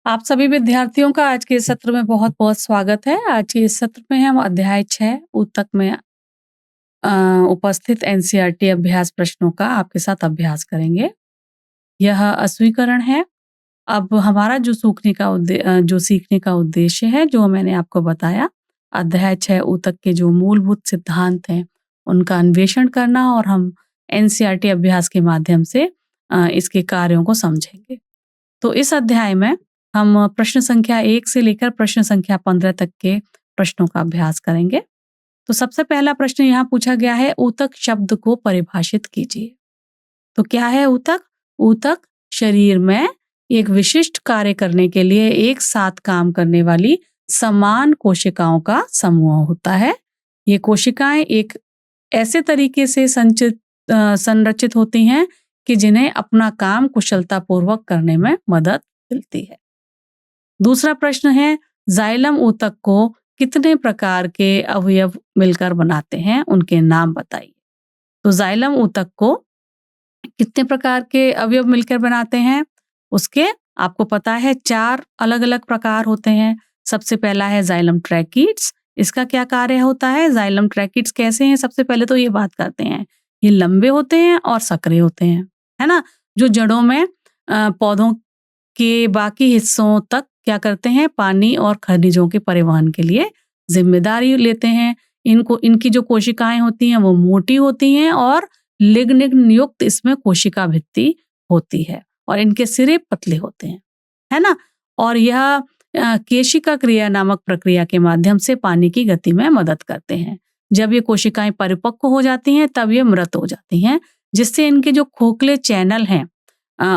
आप सभी विद्यार्थियों का आज के इस सत्र में बहुत-बहुत स्वागत है। आज के इस सत्र में हम अध्याय 6 ऊतक में अ, उपस्थित एनसीईआरटी अभ्यास प्रश्नों का आपके साथ अभ्यास करेंगे। यह अस्वीकरण है। अब हमारा जो सीखने का उद्देश्य है, जो मैंने आपको बताया, अध्याय 6 ऊतक के जो मूलभूत सिद्धांत हैं, उनका अन्वेषण करना और हम एनसीईआरटी अभ्यास के माध्यम से इसके कार्यों को समझेंगे। तो इस अध्याय में हम प्रश्न संख्या 1 से लेकर प्रश्न संख्या 15 तक के प्रश्नों का अभ्यास करेंगे। तो सबसे पहला प्रश्न यहाँ पूछा गया है, ऊतक शब्द को परिभाषित कीजिए। तो क्या है ऊतक? ऊतक शरीर में एक विशिष्ट कार्य करने के लिए एक साथ काम करने वाली समान कोशिकाओं का समूह होता है। ये कोशिकाएं एक ऐसे तरीके से संरचित होती हैं कि जिन्हें अपना काम कुशलतापूर्वक करने में मदद मिलती है। दूसरा प्रश्न है, जाइलम ऊतक को कितने प्रकार के अवयव मिलकर बनाते हैं? उनके नाम बताइए। तो जाइलम ऊतक को कितने प्रकार के अवयव मिलकर बनाते हैं? उसके आपको पता है 4 अलग-अलग प्रकार होते हैं। सबसे पहला है जाइलम ट्रैकिड्स। इसका क्या कार्य होता है? जाइलम ट्रैकिड्स कैसे हैं? सबसे पहले तो ये बात करते हैं। ये लंबे होते हैं और सक्रिय होते हैं, है ना? जो जड़ों में पौधों के बाकी हिस्सों तक क्या करते हैं? पानी और खनिजों के परिवहन के लिए जिम्मेदारी लेते हैं। इनकी जो कोशिकाएं होती हैं वो मोटी होती हैं और लिग्निन युक्त इसमें कोशिका भित्ति होती है और इनके सिरे पतले होते हैं, है ना? और यह केशिका क्रिया नामक प्रक्रिया के माध्यम से पानी की गति में मदद करते हैं। जब ये कोशिकाएं परिपक्व हो जाती हैं तब ये मृत हो जाती हैं, जिससे इनके जो खोखले चैनल हैं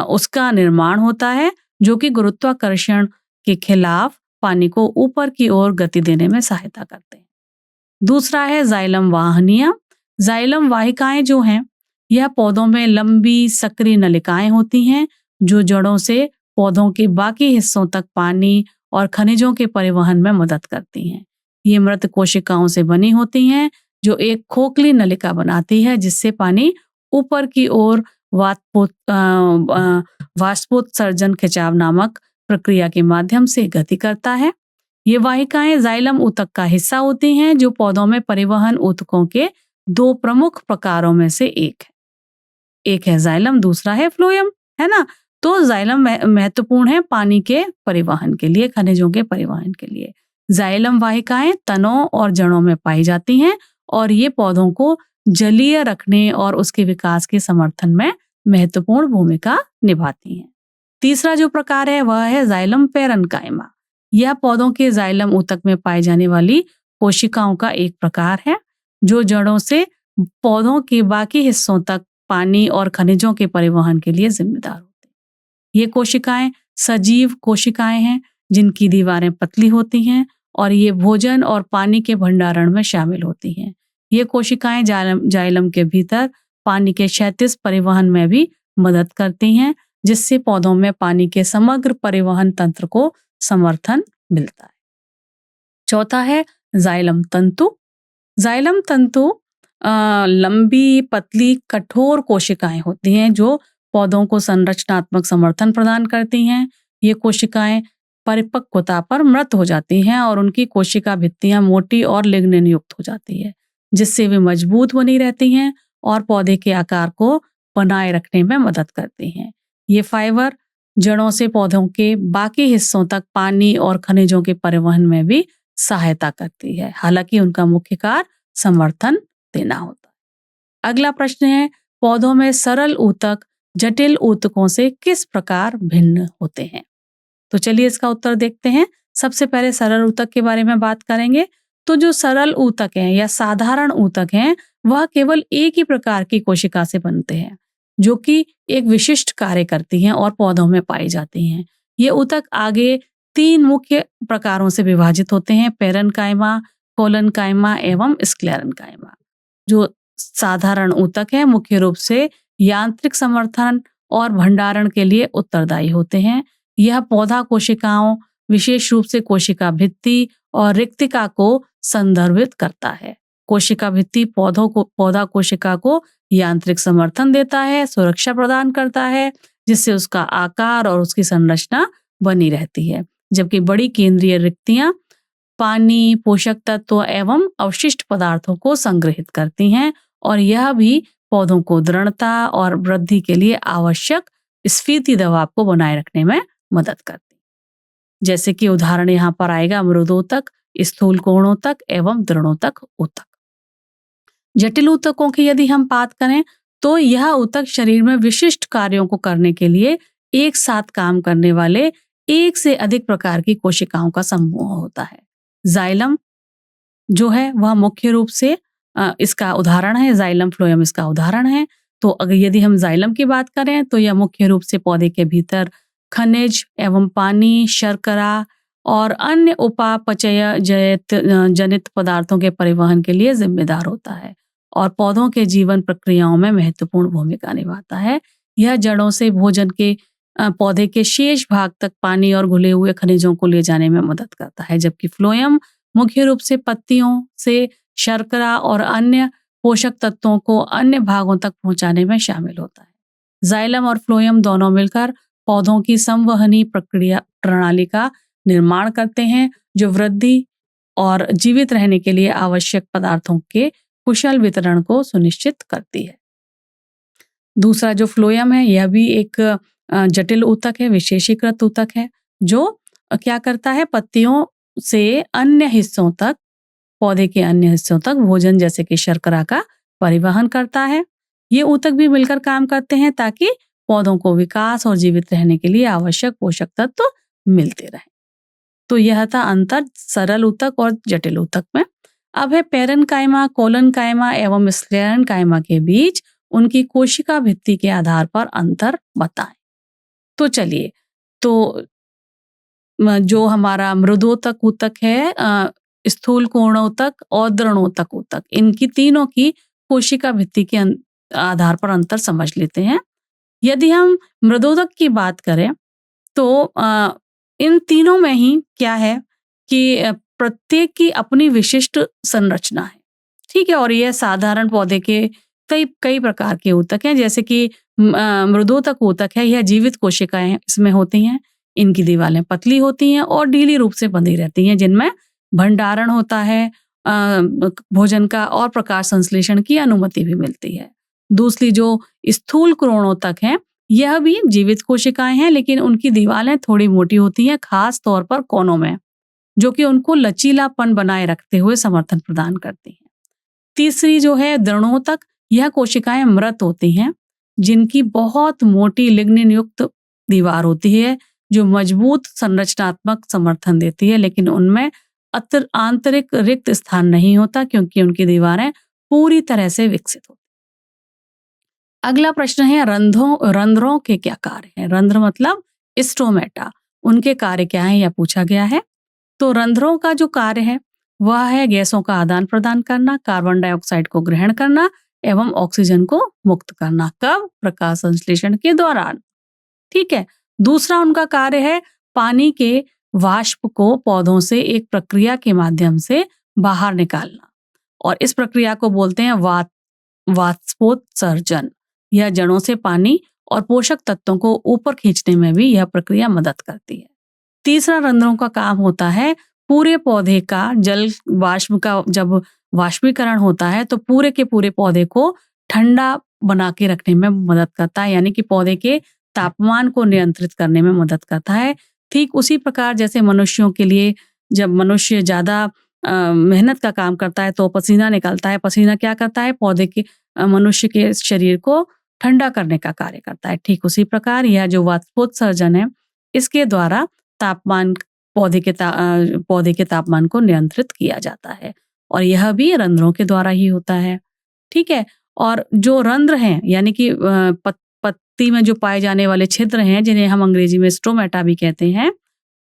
उसका निर्माण होता है, जो कि गुरुत्वाकर्षण के खिलाफ पानी को ऊपर की ओर गति देने में सहायता करते हैं। दूसरा है जाइलम वाहनियां। जाइलम वाहिकाएं जो हैं, यह पौधों में लंबी सक्रिय नलिकाएं होती हैं, जो जड़ों से पौधों के बाकी हिस्सों तक पानी और खनिजों के परिवहन में मदद करती हैं। ये मृत कोशिकाओं से बनी होती हैं, जो एक खोखली नलिका बनाती है, जिससे पानी ऊपर की ओर वाष्पोत्सर्जन खिंचाव नामक प्रक्रिया के माध्यम से गति करता है। ये वाहिकाएं जाइलम ऊतक का हिस्सा होती हैं, जो पौधों में परिवहन ऊतकों के 2 प्रमुख प्रकारों में से एक है। एक है जाइलम, दूसरा है फ्लोएम, है ना? तो जाइलम महत्वपूर्ण है पानी के परिवहन के लिए, खनिजों के परिवहन के लिए। जाइलम वाहिकाएं तनों और जड़ों में पाई जाती हैं और ये पौधों को जलीय रखने और उसके विकास के समर्थन में महत्वपूर्ण भूमिका निभाती हैं। तीसरा जो प्रकार है वह है जाइलम पैरेन्काइमा। यह पौधों के जाइलम ऊतक में पाई जाने वाली कोशिकाओं का एक प्रकार है, जो जड़ों से पौधों के बाकी हिस्सों तक पानी और खनिजों के परिवहन के लिए जिम्मेदार होते हैं। ये कोशिकाएं सजीव कोशिकाएं हैं, जिनकी दीवारें पतली होती हैं और ये भोजन और पानी के भंडारण में शामिल होती हैं। ये कोशिकाएं जाइलम के भीतर पानी के क्षैतिज परिवहन में भी मदद करती हैं, जिससे पौधों में पानी के समग्र परिवहन तंत्र को समर्थन मिलता है। चौथा है जाइलम तंतु। जाइलम तंतु लंबी, पतली, कठोर कोशिकाएं होती हैं, जो पौधों को संरचनात्मक समर्थन प्रदान करती हैं। ये कोशिकाएं परिपक्वता पर मृत हो जाती हैं और उनकी कोशिका भित्तियां मोटी और लिग्निन युक्त हो जाती है, जिससे वे मजबूत बनी रहती हैं और पौधे के आकार को बनाए रखने में मदद करती हैं। ये फाइबर जड़ों से पौधों के बाकी हिस्सों तक पानी और खनिजों के परिवहन में भी सहायता करती है, हालांकि उनका मुख्य कार्य समर्थन देना होता है। अगला प्रश्न है, पौधों में सरल ऊतक जटिल ऊतकों से किस प्रकार भिन्न होते हैं? तो चलिए इसका उत्तर देखते हैं। सबसे पहले सरल ऊतक के बारे में बात करेंगे। तो जो सरल ऊतक हैं या साधारण ऊतक हैं, वह केवल एक ही प्रकार की कोशिका से बनते हैं, जो कि एक विशिष्ट कार्य करती हैं और पौधों में पाई जाती हैं। ये ऊतक आगे 3 मुख्य प्रकारों से विभाजित होते हैं, पैरेन्काइमा, कोलेन्काइमा एवं स्क्लेरेन्काइमा। जो साधारण ऊतक है मुख्य रूप से यांत्रिक समर्थन और भंडारण के लिए उत्तरदायी होते हैं। यह पौधा कोशिकाओं, विशेष रूप से कोशिका भित्ति और रिक्तिका को संदर्भित करता है। कोशिका भित्ति पौधा कोशिका को यांत्रिक समर्थन देता है, सुरक्षा प्रदान करता है, जिससे उसका आकार और उसकी संरचना बनी रहती है, जबकि बड़ी केंद्रीय रिक्तियां पानी, पोषक तत्व एवं अवशिष्ट पदार्थों को संग्रहित करती हैं और यह भी पौधों को दृढ़ता और वृद्धि के लिए आवश्यक स्फीति दबाव को बनाए रखने में मदद करती है। जैसे कि उदाहरण यहाँ पर आएगा मृदोतक, स्थूल कोणोतक एवं दृढ़ोतक ऊतक। जटिल ऊतकों की यदि हम बात करें तो यह ऊतक शरीर में विशिष्ट कार्यों को करने के लिए एक साथ काम करने वाले एक से अधिक प्रकार की कोशिकाओं का समूह होता है। जाइलम जो है वह मुख्य रूप से इसका उदाहरण है, जाइलम फ्लोएम इसका उदाहरण है। तो अगर यदि हम जाइलम की बात करें तो यह मुख्य रूप से पौधे के भीतर खनिज एवं पानी, शर्करा और अन्य उपापचय जनित पदार्थों के परिवहन के लिए जिम्मेदार होता है और पौधों के जीवन प्रक्रियाओं में महत्वपूर्ण भूमिका निभाता है। यह जड़ों से भोजन के पौधे के शेष भाग तक पानी और घुले हुए खनिजों को ले जाने में मदद करता है, जबकि फ्लोएम मुख्य रूप से पत्तियों से शर्करा और अन्य पोषक तत्वों को अन्य भागों तक पहुंचाने में शामिल होता है। जाइलम और फ्लोएम दोनों मिलकर पौधों की संवहनी प्रक्रिया प्रणाली का निर्माण करते हैं, जो वृद्धि और जीवित रहने के लिए आवश्यक पदार्थों के कुशल वितरण को सुनिश्चित करती है। दूसरा जो फ्लोएम है यह भी एक जटिल ऊतक है, विशेषीकृत ऊतक है, जो क्या करता है, पत्तियों से अन्य हिस्सों तक, पौधे के अन्य हिस्सों तक भोजन जैसे कि शर्करा का परिवहन करता है। ये ऊतक भी मिलकर काम करते हैं ताकि पौधों को विकास और जीवित रहने के लिए आवश्यक पोषक तत्व मिलते रहें। तो यह था अंतर सरल ऊतक और जटिल ऊतक में। अब है पेरेन्काइमा, कोलेनकाइमा एवं स्क्लेरेन्काइमा के बीच उनकी कोशिका भित्ति के आधार पर अंतर बताएं। तो चलिए, तो जो हमारा मृदोतक ऊतक है, स्थूल कोणोतक और दृढ़ोतक ऊतक, इनकी तीनों की कोशिका भित्ति के आधार पर अंतर समझ लेते हैं। यदि हम मृदोतक की बात करें तो इन तीनों में ही क्या है कि प्रत्येक की अपनी विशिष्ट संरचना है, ठीक है, और यह साधारण पौधे के कई प्रकार के ऊतक हैं। जैसे कि मृदोतक ऊतक है, यह जीवित कोशिकाएं इसमें होती हैं, इनकी दीवारें पतली होती हैं और ढीली रूप से बंधी रहती हैं, जिनमें भंडारण होता है, भोजन का और प्रकाश संश्लेषण की अनुमति भी मिलती है। दूसरी जो स्थूल कोणोतक है, यह भी जीवित कोशिकाएं हैं, लेकिन उनकी दीवारें थोड़ी मोटी होती हैं, खास तौर पर कोनों में, जो कि उनको लचीलापन बनाए रखते हुए समर्थन प्रदान करती हैं। तीसरी जो है दृढ़ोतक, यह कोशिकाएं मृत होती हैं, जिनकी बहुत मोटी लिग्निन युक्त दीवार होती है, जो मजबूत संरचनात्मक समर्थन देती है, लेकिन उनमें आंतरिक रिक्त स्थान नहीं होता क्योंकि उनकी दीवारें पूरी तरह से विकसित होती। अगला प्रश्न है रंध्रों के क्या कार्य हैं? रंध्र मतलब स्टोमेटा, उनके कार्य क्या है, यह पूछा गया है। तो रंध्रों का जो कार्य है वह है गैसों का आदान प्रदान करना, कार्बन डाइऑक्साइड को ग्रहण करना एवं ऑक्सीजन को मुक्त करना। कब? प्रकाश संश्लेषण के दौरान, ठीक है। दूसरा उनका कार्य है पानी के वाष्प को पौधों से एक प्रक्रिया के माध्यम से बाहर निकालना, और इस प्रक्रिया को बोलते हैं वाष्पोत्सर्जन। यह जड़ों से पानी और पोषक तत्वों को ऊपर खींचने में भी यह प्रक्रिया मदद करती है। तीसरा रंध्रों का काम होता है पूरे पौधे का जल वाष्प का जब वाष्पीकरण होता है तो पूरे के पूरे पौधे को ठंडा बना के रखने में मदद करता है, यानी कि पौधे के तापमान को नियंत्रित करने में मदद करता है। ठीक उसी प्रकार जैसे मनुष्यों के लिए जब मनुष्य ज्यादा मेहनत का काम करता है तो पसीना निकलता है, पसीना क्या करता है, पौधे के मनुष्य के शरीर को ठंडा करने का कार्य करता है। ठीक उसी प्रकार यह जो वाष्पोत्सर्जन है, इसके द्वारा तापमान पौधे के तापमान को नियंत्रित किया जाता है, और यह भी रंध्रों के द्वारा ही होता है, ठीक है। और जो रंध्र हैं यानी कि पत्ती में जो पाए जाने वाले छिद्र हैं, जिन्हें हम अंग्रेजी में स्टोमेटा भी कहते हैं,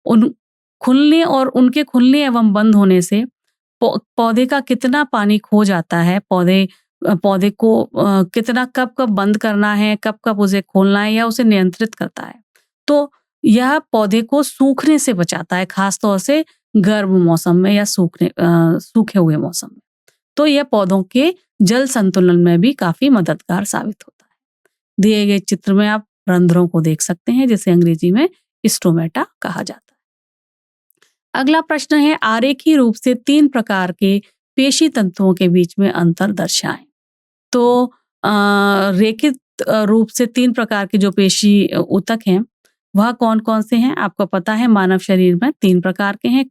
उन खुलने और उनके खुलने एवं बंद होने से पौधे का कितना पानी खो जाता है, पौधे को कितना कब कब बंद करना है, कब कब उसे खोलना है, या उसे नियंत्रित करता है। तो यह पौधे को सूखने से बचाता है, खासतौर से गर्म मौसम में या सूखे हुए मौसम में। तो यह पौधों के जल संतुलन में भी काफी मददगार साबित होता है। दिए गए चित्र में आप रंध्रों को देख सकते हैं, जिसे अंग्रेजी में स्टोमेटा कहा जाता है। अगला प्रश्न है, आरेखीय रूप से 3 प्रकार के पेशी तंतुओं के बीच में अंतर दर्शाएं। तो रेखित रूप से 3 प्रकार के जो पेशी ऊतक हैं वह कौन कौन से हैं? आपको पता है मानव शरीर में 3 प्रकार के हैं,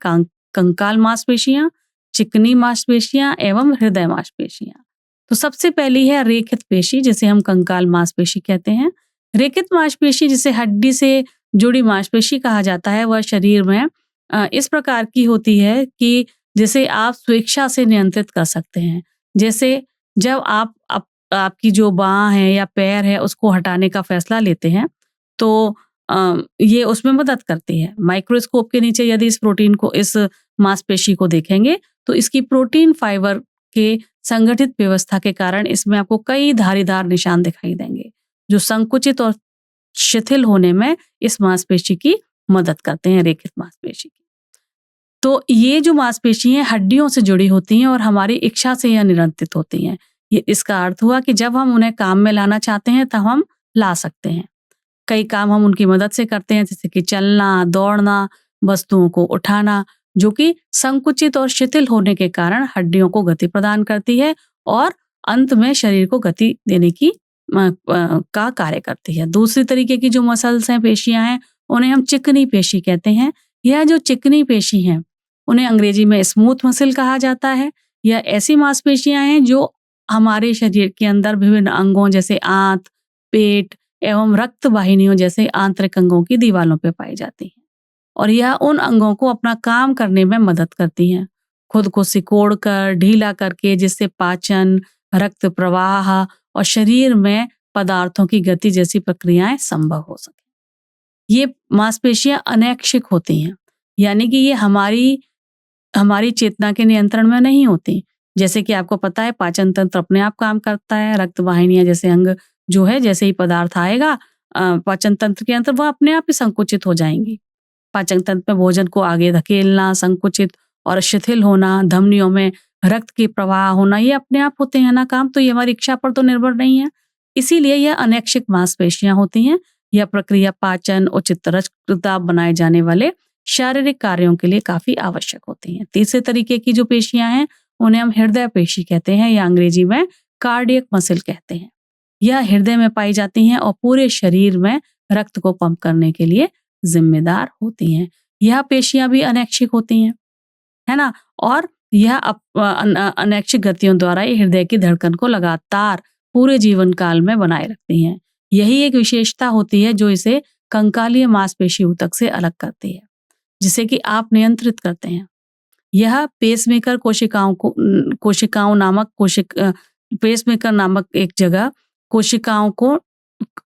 कंकाल मांसपेशियां, चिकनी मांसपेशियां एवं हृदय मांसपेशियां। तो सबसे पहली है रेखित पेशी, जिसे हम कंकाल मांसपेशी कहते हैं। रेखित मांसपेशी, जिसे हड्डी से जुड़ी मांसपेशी कहा जाता है, वह शरीर में इस प्रकार की होती है कि जिसे आप स्वेच्छा से नियंत्रित कर सकते हैं। जैसे जब आप आपकी जो बाँह है या पैर है उसको हटाने का फैसला लेते हैं, तो ये उसमें मदद करती है। माइक्रोस्कोप के नीचे यदि इस मांसपेशी को देखेंगे तो इसकी प्रोटीन फाइबर के संगठित व्यवस्था के कारण इसमें आपको कई धारीदार निशान दिखाई देंगे, जो संकुचित और शिथिल होने में इस मांसपेशी की मदद करते हैं, रेखित मांसपेशी की। तो ये जो मांसपेशी हैं हड्डियों से जुड़ी होती हैं और हमारी इच्छा से यह नियंत्रित होती हैं। ये इसका अर्थ हुआ कि जब हम उन्हें काम में लाना चाहते हैं तब हम ला सकते हैं। कई काम हम उनकी मदद से करते हैं, जैसे कि चलना, दौड़ना, वस्तुओं को उठाना, जो कि संकुचित और शिथिल होने के कारण हड्डियों को गति प्रदान करती है और अंत में शरीर को गति देने की का कार्य करती है। दूसरी तरीके की जो मसल्स हैं, पेशियां हैं, उन्हें हम चिकनी पेशी कहते हैं। यह जो चिकनी पेशी हैं उन्हें अंग्रेजी में स्मूथ मसल कहा जाता है। यह ऐसी मांसपेशियां हैं जो हमारे शरीर के अंदर विभिन्न अंगों जैसे आंत, पेट एवं रक्त वाहिनियों जैसे आंतरिक अंगों की दीवारों पर पाई जाती हैं और यह उन अंगों को अपना काम करने में मदद करती हैं, खुद को सिकोड़ कर, ढीला करके, जिससे पाचन, रक्त प्रवाह और शरीर में पदार्थों की गति जैसी प्रक्रियाएं संभव हो सके। ये मांसपेशियां अनैच्छिक होती हैं, यानी कि ये हमारी चेतना के नियंत्रण में नहीं होती। जैसे कि आपको पता है पाचन तंत्र अपने आप काम करता है, रक्त वाहिनियां जैसे अंग जो है, जैसे ही पदार्थ आएगा पाचन तंत्र के अंदर वह अपने आप ही संकुचित हो जाएंगी। पाचन तंत्र में भोजन को आगे धकेलना, संकुचित और शिथिल होना, धमनियों में रक्त की प्रवाह होना, ये अपने आप होते हैं ना काम, तो ये हमारी इच्छा पर तो निर्भर नहीं है। इसीलिए यह अनैच्छिक मांसपेशियां होती हैं। यह प्रक्रिया पाचन, उचित रक्तदाब बनाए जाने वाले शारीरिक कार्यों के लिए काफी आवश्यक होती हैं। तीसरे तरीके की जो पेशियां हैं उन्हें हम हृदय पेशी कहते हैं या अंग्रेजी में कार्डियक मसल कहते हैं। यह हृदय में पाई जाती हैं और पूरे शरीर में रक्त को पंप करने के लिए जिम्मेदार होती हैं। यह पेशियां भी अनैच्छिक होती हैं, है ना, और यह अनैच्छिक गतियों द्वारा ही हृदय की धड़कन को लगातार पूरे जीवन काल में बनाए रखती हैं। यही एक विशेषता होती है जो इसे कंकालीय मांसपेशी ऊतक से अलग करती है, जिसे कि आप नियंत्रित करते हैं। यह पेसमेकर पेसमेकर नामक एक जगह कोशिकाओं को,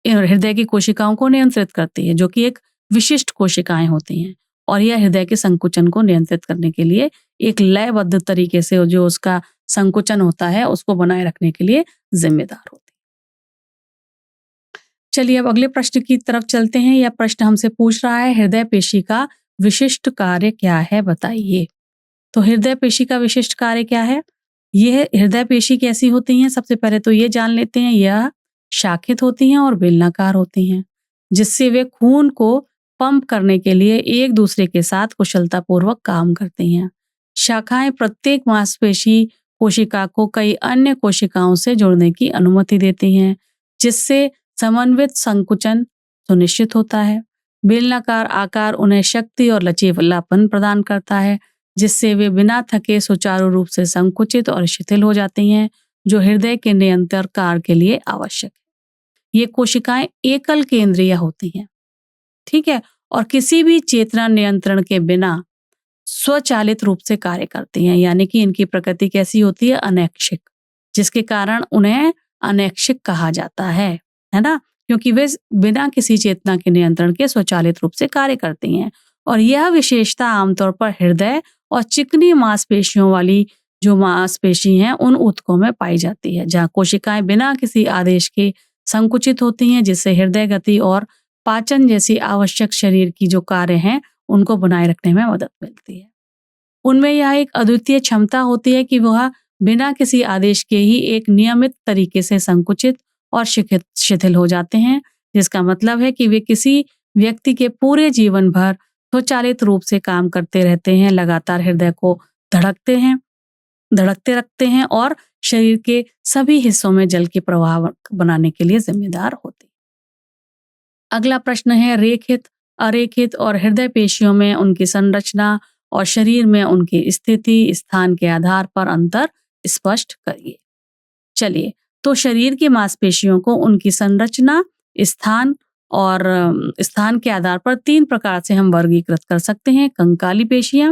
हृदय की कोशिकाओं को नियंत्रित करती है, जो कि एक विशिष्ट कोशिकाएं होती हैं और यह हृदय के संकुचन को नियंत्रित करने के लिए एक लयबद्ध तरीके से जो उसका संकुचन होता है उसको बनाए रखने के लिए जिम्मेदार होती है। चलिए अब अगले प्रश्न की तरफ चलते हैं। यह प्रश्न हमसे पूछ रहा है, हृदय पेशी का विशिष्ट कार्य क्या है, बताइए। तो हृदय पेशी का विशिष्ट कार्य क्या है? यह हृदय पेशी कैसी होती हैं? सबसे पहले तो ये जान लेते हैं, यह शाखित होती हैं और बेलनाकार होती हैं, जिससे वे खून को पंप करने के लिए एक दूसरे के साथ कुशलतापूर्वक काम करती हैं। शाखाएं प्रत्येक मांसपेशी कोशिका को कई अन्य कोशिकाओं से जोड़ने की अनुमति देती हैं, जिससे समन्वित संकुचन सुनिश्चित होता है। बेलनाकार आकार उन्हें शक्ति और लचीलापन प्रदान करता है, जिससे वे बिना थके सुचारू रूप से संकुचित और शिथिल हो जाती हैं, जो हृदय के निरंतर कार्य के लिए आवश्यक है। ये कोशिकाएं एकल केंद्रीय होती हैं, ठीक है, और किसी भी चेतना नियंत्रण के बिना स्वचालित रूप से कार्य करती हैं, यानी कि इनकी प्रकृति कैसी होती है? अनैच्छिक, जिसके कारण उन्हें अनैच्छिक कहा जाता है ना, क्योंकि वे बिना किसी चेतना के नियंत्रण के स्वचालित रूप से कार्य करती हैं। और यह विशेषता आमतौर पर हृदय और चिकनी मांसपेशियों वाली जो मांसपेशी हैं उन ऊतकों में पाई जाती है, जहाँ कोशिकाएं बिना किसी आदेश के संकुचित होती हैं, जिससे हृदय गति और पाचन जैसी आवश्यक शरीर की जो कार्य हैं उनको बनाए रखने में मदद मिलती है। उनमें यह एक अद्वितीय क्षमता होती है कि वह बिना किसी आदेश के ही एक नियमित तरीके से संकुचित और शिथिल हो जाते हैं, जिसका मतलब है कि वे किसी व्यक्ति के पूरे जीवन भर स्वचालित रूप से काम करते रहते हैं, लगातार हृदय को धड़कते रखते हैं और शरीर के सभी हिस्सों में जल के प्रवाह बनाने के लिए जिम्मेदार होते हैं। अगला प्रश्न है, रेखित, अरेखित और हृदय पेशियों में उनकी संरचना और शरीर में उनकी स्थिति स्थान के आधार पर अंतर स्पष्ट करिए। चलिए, तो शरीर की मांसपेशियों को उनकी संरचना, स्थान और स्थान के आधार पर 3 प्रकार से हम वर्गीकृत कर सकते हैं: कंकाली पेशियां,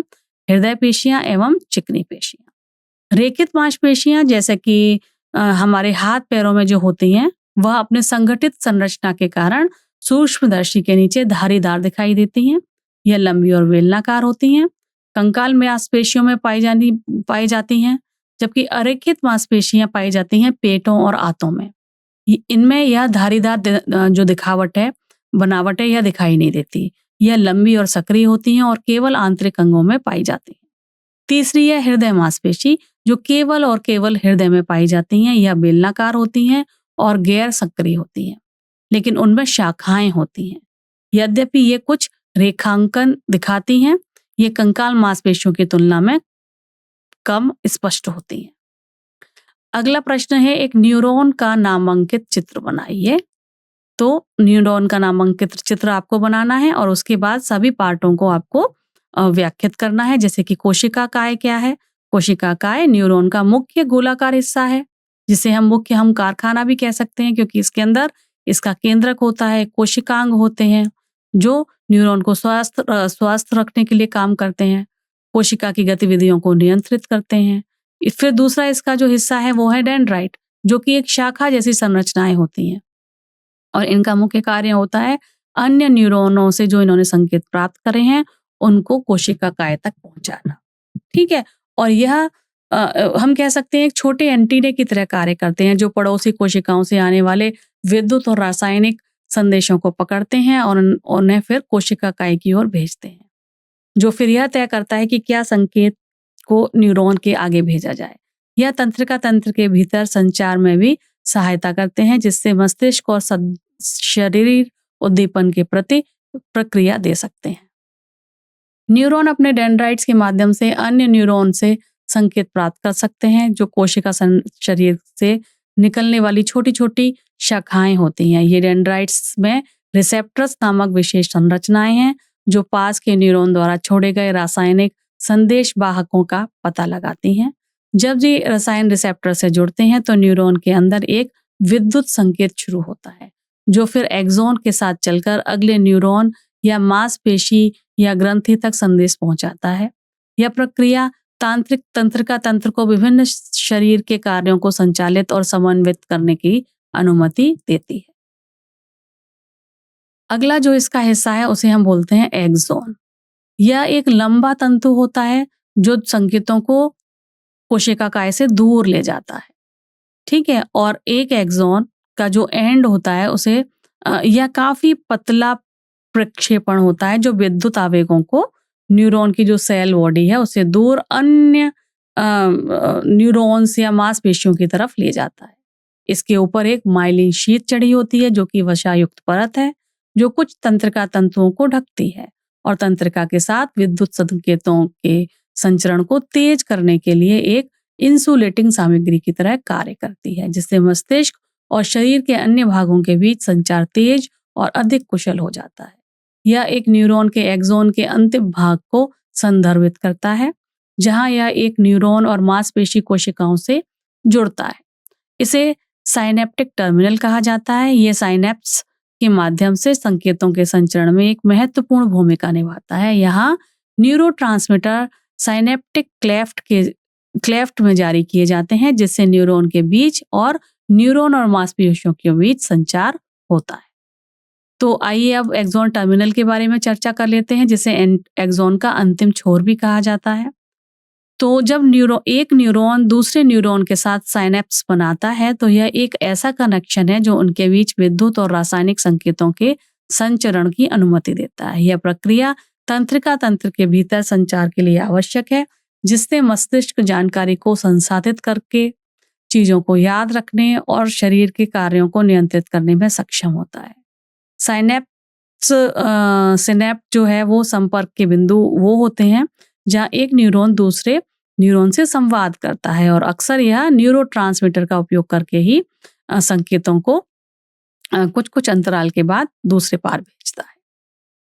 हृदय पेशियां एवं चिकनी पेशियां। रेखित मांसपेशियां जैसे कि हमारे हाथ पैरों में जो होती हैं, वह अपने संगठित संरचना के कारण सूक्ष्मदर्शी के नीचे धारीदार दिखाई देती हैं। यह लंबी और बेलनाकार होती हैं। कंकाल मांसपेशियों में पाई जाती हैं, जबकि अरेखित मांसपेशियां पाई जाती हैं पेटों और आंतों में। इनमें यह धारीदार जो बनावट है, यह दिखाई नहीं देती। यह लंबी और सक्रिय होती हैं और केवल आंतरिक अंगों में पाई जाती हैं। तीसरी है हृदय मांसपेशी, जो केवल और केवल हृदय में पाई जाती हैं। यह बेलनाकार होती हैं और गैर सक्रिय होती हैं, लेकिन उनमें शाखाएं होती हैं। यद्यपि ये कुछ रेखांकन दिखाती हैं, ये कंकाल मांसपेशियों की तुलना में कम स्पष्ट होती हैं। अगला प्रश्न है, एक न्यूरॉन का नामांकित चित्र बनाइए। तो न्यूरॉन का नामांकित चित्र आपको बनाना है और उसके बाद सभी पार्टों को आपको व्याख्यात करना है। जैसे कि कोशिका काय क्या है? कोशिका काय न्यूरॉन का मुख्य गोलाकार हिस्सा है, जिसे हम कारखाना भी कह सकते हैं, क्योंकि इसके अंदर इसका केंद्रक होता है, कोशिकांग होते हैं जो न्यूरॉन को स्वस्थ रखने के लिए काम करते हैं, कोशिका की गतिविधियों को नियंत्रित करते हैं। फिर दूसरा इसका जो हिस्सा है वो है डेंड्राइट, जो कि एक शाखा जैसी संरचनाएं होती हैं और इनका मुख्य कार्य होता है अन्य न्यूरॉनों से जो इन्होंने संकेत प्राप्त करे हैं उनको कोशिका काय तक पहुंचाना। ठीक है, और यह हम कह सकते हैं एक छोटे एंटीने की तरह कार्य करते हैं, जो पड़ोसी कोशिकाओं से आने वाले विद्युत और रासायनिक संदेशों को पकड़ते हैं और उन्हें फिर कोशिका काय की ओर भेजते हैं, जो फिर यह तय करता है कि क्या संकेत को न्यूरॉन के आगे भेजा जाए। यह तंत्रिका तंत्र के भीतर संचार में भी सहायता करते हैं, जिससे मस्तिष्क और शरीर उद्दीपन के प्रति प्रक्रिया दे सकते हैं। न्यूरॉन अपने डेंड्राइट्स के माध्यम से अन्य न्यूरॉन से संकेत प्राप्त कर सकते हैं, जो कोशिका शरीर से निकलने वाली छोटी छोटी शाखाएं होती हैं। ये डेंड्राइट्स में रिसेप्टर्स नामक विशेष संरचनाएं हैं, जो पास के न्यूरॉन द्वारा छोड़े गए रासायनिक संदेश वाहकों का पता लगाती हैं। जब ये रसायन रिसेप्टर से जुड़ते हैं तो न्यूरॉन के अंदर एक विद्युत संकेत शुरू होता है, जो फिर एक्सॉन के साथ चलकर अगले न्यूरॉन या मांसपेशी या ग्रंथि तक संदेश पहुंचाता है। यह प्रक्रिया तंत्रिका तंत्र को विभिन्न शरीर के कार्यों को संचालित और समन्वित करने की अनुमति देती है। अगला जो इसका हिस्सा है उसे हम बोलते हैं एक्सॉन। यह एक लंबा तंतु होता है जो संकेतों को कोशिका काय से दूर ले जाता है। ठीक है, और एक एक्सॉन का जो एंड होता है उसे यह काफी पतला प्रक्षेपण होता है, जो विद्युत आवेगों को न्यूरॉन की जो सेल बॉडी है उसे दूर अन्य न्यूरॉन्स या मांसपेशियों की तरफ ले जाता है। इसके ऊपर एक माइलिन शीट चढ़ी होती है, जो कि वसायुक्त परत है, जो कुछ तंत्रिका तंतुओं को ढकती है और तंत्रिका के साथ विद्युत संकेतों के संचरण को तेज करने के लिए एक इंसुलेटिंग सामग्री की तरह कार्य करती है, जिससे मस्तिष्क और शरीर के अन्य भागों के बीच संचार तेज और अधिक कुशल हो जाता है। यह एक न्यूरॉन के एक्सॉन के अंतिम भाग को संदर्भित करता है, जहां यह एक न्यूरॉन और मांसपेशी कोशिकाओं से जुड़ता है। इसे साइनेप्टिक टर्मिनल कहा जाता है। यह साइनेप्स के माध्यम से संकेतों के संचरण में एक महत्वपूर्ण भूमिका निभाता है। यहाँ न्यूरोट्रांसमीटर साइनेप्टिक क्लेफ्ट में जारी किए जाते हैं, जिससे न्यूरॉन के बीच और न्यूरॉन और मांसपेशियों के बीच संचार होता है। तो आइए अब एक्सॉन टर्मिनल के बारे में चर्चा कर लेते हैं, जिसे एक्सॉन का अंतिम छोर भी कहा जाता है। तो जब एक न्यूरॉन दूसरे न्यूरॉन के साथ साइनेप्स बनाता है, तो यह एक ऐसा कनेक्शन है जो उनके बीच विद्युत और रासायनिक संकेतों के संचरण की अनुमति देता है। यह प्रक्रिया तंत्रिका तंत्र के भीतर संचार के लिए आवश्यक है, जिससे मस्तिष्क जानकारी को संसाधित करके चीजों को याद रखने और शरीर के कार्यों को नियंत्रित करने में सक्षम होता है। सिनेप्स जो है वो संपर्क के बिंदु वो होते हैं जहाँ एक न्यूरॉन दूसरे न्यूरॉन से संवाद करता है और अक्सर यह न्यूरोट्रांसमीटर का उपयोग करके ही संकेतों को कुछ कुछ अंतराल के बाद दूसरे पार भेजता है।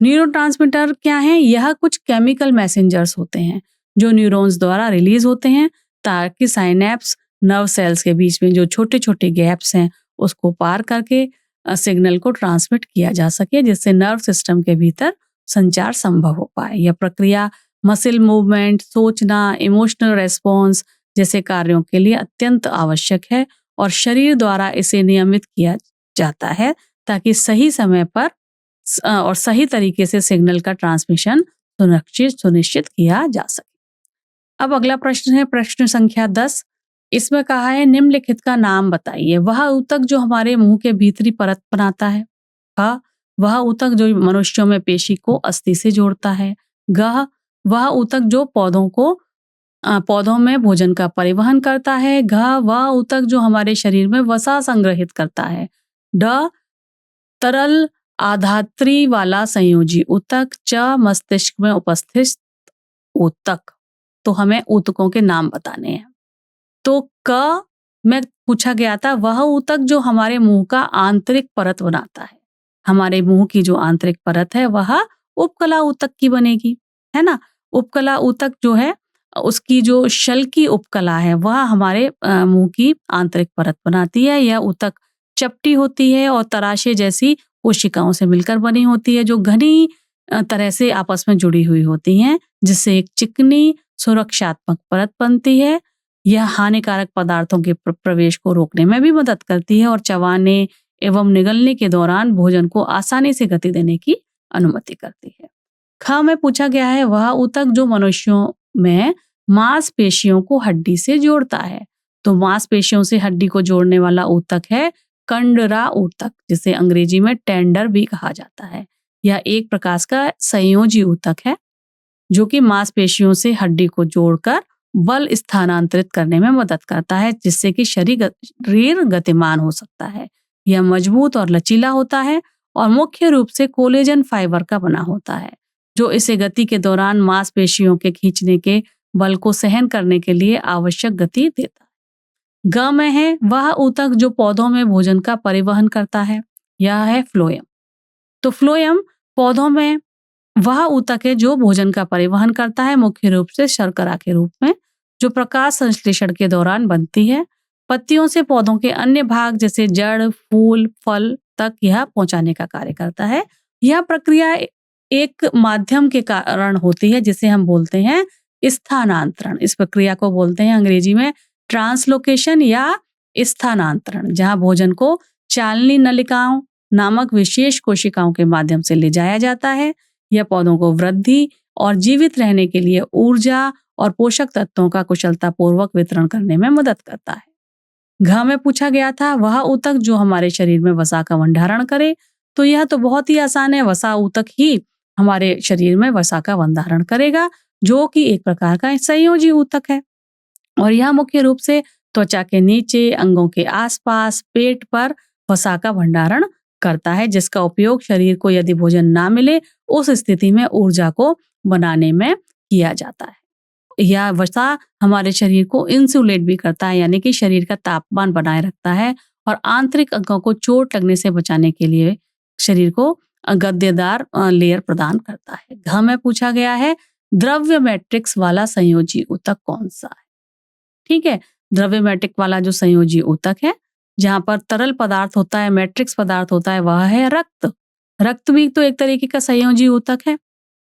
न्यूरोट्रांसमीटर क्या है? यह कुछ केमिकल मैसेंजर्स होते हैं जो न्यूरॉन्स द्वारा रिलीज होते हैं ताकि साइनेप्स नर्व सेल्स के बीच में जो छोटे छोटे गैप्स हैं उसको पार करके सिग्नल को ट्रांसमिट किया जा सके, जिससे नर्व सिस्टम के भीतर संचार संभव हो पाए। यह प्रक्रिया मसल मूवमेंट, सोचना, इमोशनल रेस्पॉन्स जैसे कार्यों के लिए अत्यंत आवश्यक है और शरीर द्वारा इसे नियमित किया जाता है ताकि सही समय पर और सही तरीके से सिग्नल का ट्रांसमिशन सुनिश्चित किया जा सके। अब अगला प्रश्न है प्रश्न संख्या 10। इसमें कहा है निम्नलिखित का नाम बताइए। वह ऊतक जो हमारे मुंह के भीतरी परत बनाता है। ख, वह ऊतक जो मनुष्यों में पेशी को अस्थि से जोड़ता है। ग, वह ऊतक जो पौधों में भोजन का परिवहन करता है। घ, वह ऊतक जो हमारे शरीर में वसा संग्रहित करता है। ड, तरल आधात्री वाला संयोजी ऊतक। च, मस्तिष्क में उपस्थित ऊतक। तो हमें ऊतकों के नाम बताने हैं। तो क में पूछा गया था वह ऊतक जो हमारे मुंह का आंतरिक परत बनाता है। हमारे मुंह की जो आंतरिक परत है वह उपकला ऊतक की बनेगी, है ना। उपकला ऊतक जो है उसकी जो शल की उपकला है वह हमारे मुंह की आंतरिक परत बनाती है। यह ऊतक चपटी होती है और तराशे जैसी कोशिकाओं से मिलकर बनी होती है जो घनी तरह से आपस में जुड़ी हुई होती हैं, जिससे एक चिकनी सुरक्षात्मक परत बनती है। यह हानिकारक पदार्थों के प्रवेश को रोकने में भी मदद करती है और चबाने एवं निगलने के दौरान भोजन को आसानी से गति देने की अनुमति करती है। ख में पूछा गया है वह ऊतक जो मनुष्यों में मांसपेशियों को हड्डी से जोड़ता है। तो मांसपेशियों से हड्डी को जोड़ने वाला ऊतक है कंडरा ऊतक, जिसे अंग्रेजी में टेंडर भी कहा जाता है। यह एक प्रकार का संयोजी ऊतक है जो कि मांसपेशियों से हड्डी को जोड़कर बल स्थानांतरित करने में मदद करता है, जिससे कि शरीर गतिमान हो सकता है। यह मजबूत और लचीला होता है और मुख्य रूप से कोलेजन फाइबर का बना होता है जो इसे गति के दौरान मांसपेशियों के खींचने के बल को सहन करने के लिए आवश्यक गति देता है। ग में है वह ऊतक जो पौधों में भोजन का परिवहन करता है। यह है फ्लोएम। तो फ्लोएम पौधों में वह ऊतक है जो भोजन का परिवहन करता है, मुख्य रूप से शर्करा के रूप में, जो प्रकाश संश्लेषण के दौरान बनती है। पत्तियों से पौधों के अन्य भाग जैसे जड़, फूल, फल तक यह पहुंचाने का कार्य करता है। यह प्रक्रिया एक माध्यम के कारण होती है जिसे हम बोलते हैं स्थानांतरण। इस प्रक्रिया को बोलते हैं अंग्रेजी में ट्रांसलोकेशन या स्थानांतरण, जहां भोजन को चालनी नलिकाओं नामक विशेष कोशिकाओं के माध्यम से ले जाया जाता है। यह पौधों को वृद्धि और जीवित रहने के लिए ऊर्जा और पोषक तत्वों का कुशलतापूर्वक वितरण करने में मदद करता है। घ में पूछा गया था वह ऊतक जो हमारे शरीर में वसा का भंडारण करे। तो यह तो बहुत ही आसान है, वसा ऊतक ही हमारे शरीर में वसा का भंडारण करेगा, जो कि एक प्रकार का संयोजी ऊतक है और यह मुख्य रूप से त्वचा के नीचे, अंगों के आसपास, पेट पर वसा का भंडारण करता है, जिसका उपयोग शरीर को यदि भोजन ना मिले उस स्थिति में ऊर्जा को बनाने में किया जाता है। यह वसा हमारे शरीर को इंसुलेट भी करता है, यानी कि शरीर का तापमान बनाए रखता है और आंतरिक अंगों को चोट लगने से बचाने के लिए शरीर को गद्देदार लेयर प्रदान करता है। घ में पूछा गया है द्रव्य मैट्रिक्स वाला संयोजी ऊतक कौन सा है। ठीक है, द्रव्य मैट्रिक्स वाला जो संयोजी ऊतक है जहां पर तरल पदार्थ होता है, मैट्रिक्स पदार्थ होता है, वह है रक्त। रक्त भी तो एक तरीके का संयोजी ऊतक है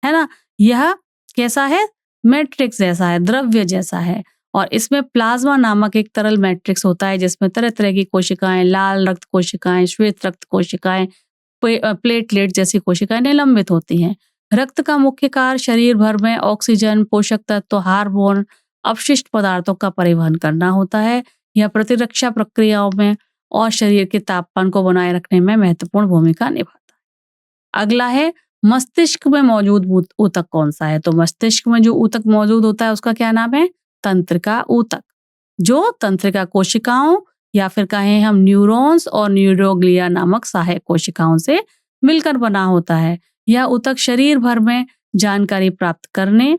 ना। यह कैसा है? मैट्रिक्स जैसा है, द्रव्य जैसा है और इसमें प्लाज्मा नामक एक तरल मैट्रिक्स होता है जिसमें तरह तरह की कोशिकाएं, लाल रक्त कोशिकाएं, श्वेत रक्त कोशिकाएं, प्लेटलेट जैसी कोशिकाएं निलंबित होती हैं। रक्त का मुख्य कार्य शरीर भर में ऑक्सीजन, पोषक तत्व, हार्मोन, अपशिष्ट पदार्थों का परिवहन करना होता है। यह प्रतिरक्षा प्रक्रियाओं में और शरीर के तापमान को बनाए रखने में महत्वपूर्ण भूमिका निभाता है। अगला है मस्तिष्क में मौजूद ऊतक कौन सा है। तो मस्तिष्क में जो ऊतक मौजूद होता है उसका क्या नाम है? तंत्रिका ऊतक, जो तंत्रिका कोशिकाओं या फिर कहें हम न्यूरॉन्स और न्यूरोग्लिया नामक सहायक कोशिकाओं से मिलकर बना होता है। यह ऊतक शरीर भर में जानकारी प्राप्त करने,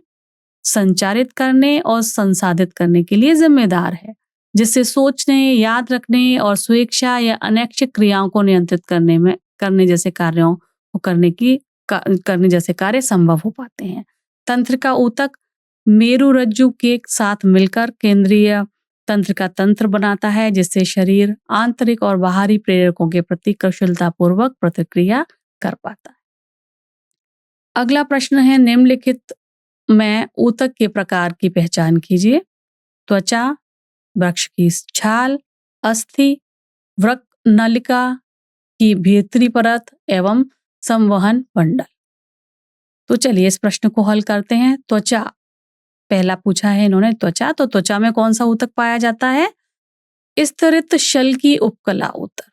संचारित करने और संसाधित करने के लिए जिम्मेदार है, जिससे सोचने, याद रखने और स्वेच्छा या अनैच्छिक क्रियाओं को नियंत्रित करने जैसे कार्यों को करने जैसे कार्य संभव हो पाते हैं। तंत्रिका ऊतक मेरुरज्जु के साथ मिलकर केंद्रीय तंत्रिका तंत्र बनाता है, जिससे शरीर आंतरिक और बाहरी प्रेरकों के प्रति कुशलतापूर्वक प्रतिक्रिया कर पाता है। अगला प्रश्न है, निम्नलिखित में ऊतक के प्रकार की पहचान कीजिए। त्वचा, वृक्ष की छाल, अस्थि, वृक्क नलिका की भीतरी परत एवं संवहन मंडल। तो चलिए इस प्रश्न को हल करते हैं। त्वचा पहला पूछा है इन्होंने, त्वचा। तो त्वचा में कौन सा ऊतक पाया जाता है? स्तरित शल की उपकला ऊतक